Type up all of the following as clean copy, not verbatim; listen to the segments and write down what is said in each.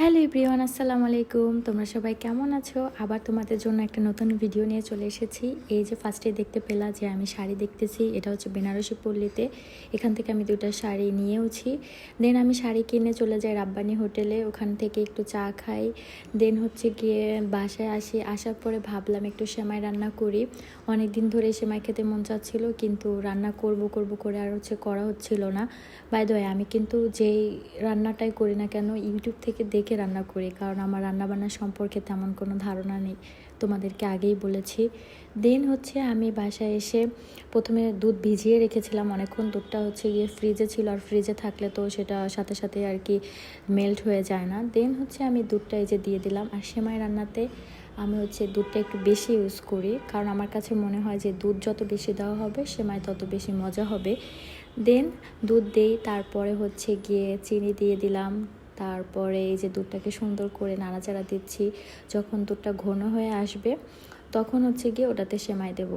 Hello everyone, আসসালামু আলাইকুম। তোমরা সবাই কেমন আছো? আবার তোমাদের জন্য একটা নতুন ভিডিও নিয়ে চলে এসেছি। এই যে ফার্স্টে দেখতে পেলা যে আমি শাড়ি দেখতেছি, এটা হচ্ছে বেনারসি পল্লীতে। এখান থেকে আমি দুটো শাড়ি নিয়েওছি। দেন আমি শাড়ি কিনে চলে যাই রাব্বানি হোটেলে, ওখান থেকে একটু চা খাই। দেন হচ্ছে গিয়ে বাসায় আসি, আসার পরে ভাবলাম একটু সেমাই রান্না করি। অনেক দিন ধরে সেমাই খেতে মন চাচ্ছিল, কিন্তু রান্না করব করে আর করা হচ্ছিল না। বাই দ্য ওয়ে, আমি কিন্তু যেই রান্নাটাই করি না কেন ইউটিউব থেকে দেখে রান্না করি, কারণ আমার রান্নাবান্না সম্পর্কে তেমন কোনো ধারণা নেই, তোমাদেরকে আগেই বলেছি। দেন হচ্ছে আমি বাসায় এসে প্রথমে দুধ ভিজিয়ে রেখেছিলাম অনেকক্ষণ। দুধটা হচ্ছে গিয়ে ফ্রিজে ছিল, আর ফ্রিজে থাকলে তো সেটা সাথে সাথে আর কি মেল্ট হয়ে যায় না। দেন হচ্ছে আমি দুধটা এই যে দিয়ে দিলাম। আর সেমাই রান্নাতে আমি হচ্ছে দুধটা একটু বেশি ইউজ করি, কারণ আমার কাছে মনে হয় যে দুধ যত বেশি দেওয়া হবে সেমাই তত বেশি মজা হবে। দেন দুধ দেই, তারপরে হচ্ছে গিয়ে চিনি দিয়ে দিলাম। তারপরে এই যে দুধটাকে সুন্দর করে নাড়াচাড়া দিচ্ছি। যখন দুধটা ঘন হয়ে আসবে তখন হচ্ছে গিয়ে ওটাতে সেমাই দেব।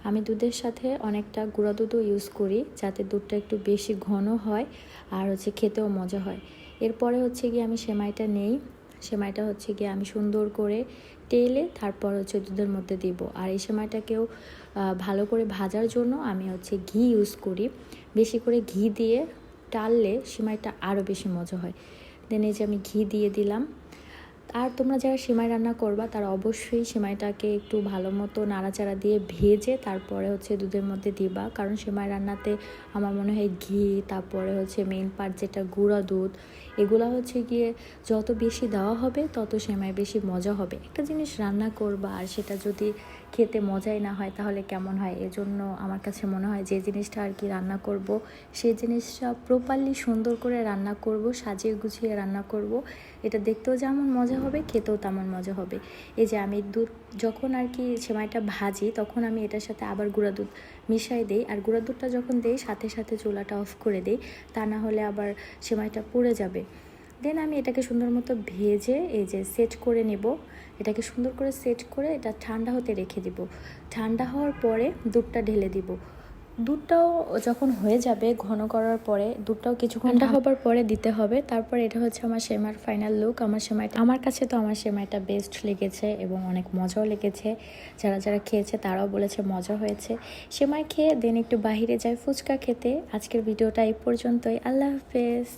আমি দুধের সাথে অনেকটা গুঁড়া দুধও ইউজ করি, যাতে দুধটা একটু বেশি ঘন হয় আর খেতেও মজা হয়। এরপরে হচ্ছে গিয়ে আমি সেমাইটা নেই। সেমাইটা হচ্ছে গিয়ে আমি সুন্দর করে তেলে তারপর দুধের মধ্যে দিব। আর এই সেমাইটাকেও ভালো করে ভাজার জন্য আমি ঘি ইউজ করি। বেশি করে ঘি দিয়ে টাললে সেমাইটা আরও বেশি মজা হয়। দেন এই যে আমি ঘি দিয়ে দিলাম। আর তোমরা যারা সেমাই রান্না করবা তারা অবশ্যই সেমাইটাকে একটু ভালো মতো নাড়াচাড়া দিয়ে ভেজে তারপরে দুধের মধ্যে দিবা, কারণ সেমাই রান্নাতে আমার মনে হয় ঘি, তারপরে মেইন পার্ট যেটা গুঁড়া দুধ, এগুলো গিয়ে যত বেশি দেওয়া হবে তত সেমাই বেশি মজা হবে। একটা জিনিস রান্না করবা আর সেটা যদি খেতে মজাই না হয় তাহলে কেমন হয়? এজন্য আমার কাছে মনে হয় যে জিনিসটা আর কি রান্না করব সেই জিনিসটা প্রপারলি সুন্দর করে রান্না করব, সাজিয়ে গুছিয়ে রান্না করব। এটা দেখতেও যেমন মজা হবে, খেতেও তেমন মজা হবে। এই যে আমি দুধ যখন আর কি সেমাইটা ভাজি তখন আমি এটার সাথে আবার গুঁড়া দুধ মিশাই দিই। আর গুঁড়া দুধটা যখন দেই সাথে সাথে চুলাটা অফ করে দিই, তা না হলে আবার সেমাইটা পুড়ে যাবে। দেন আমি এটাকে সুন্দর মতো ভেজে এই যে সেট করে নেব। এটাকে সুন্দর করে সেট করে এটা ঠান্ডা হতে রেখে দিব। ঠান্ডা হওয়ার পরে দুধটা ঢেলে দিব। দুধটাও যখন হয়ে যাবে ঘন করার পরে, দুধটাও কিছুক্ষণ ঠান্ডা হবার পরে দিতে হবে। তারপর এটা হচ্ছে আমার সেমাইয়ের ফাইনাল লুক। আমার সেমাইটা, আমার কাছে তো আমার সেমাইটা বেস্ট লেগেছে এবং অনেক মজাও লেগেছে। যারা যারা খেয়েছে তারাও বলেছে মজা হয়েছে। সেমাই খেয়ে দেন একটু বাহিরে যাই ফুচকা খেতে। আজকের ভিডিওটা এই পর্যন্তই। আল্লাহ হাফেজ।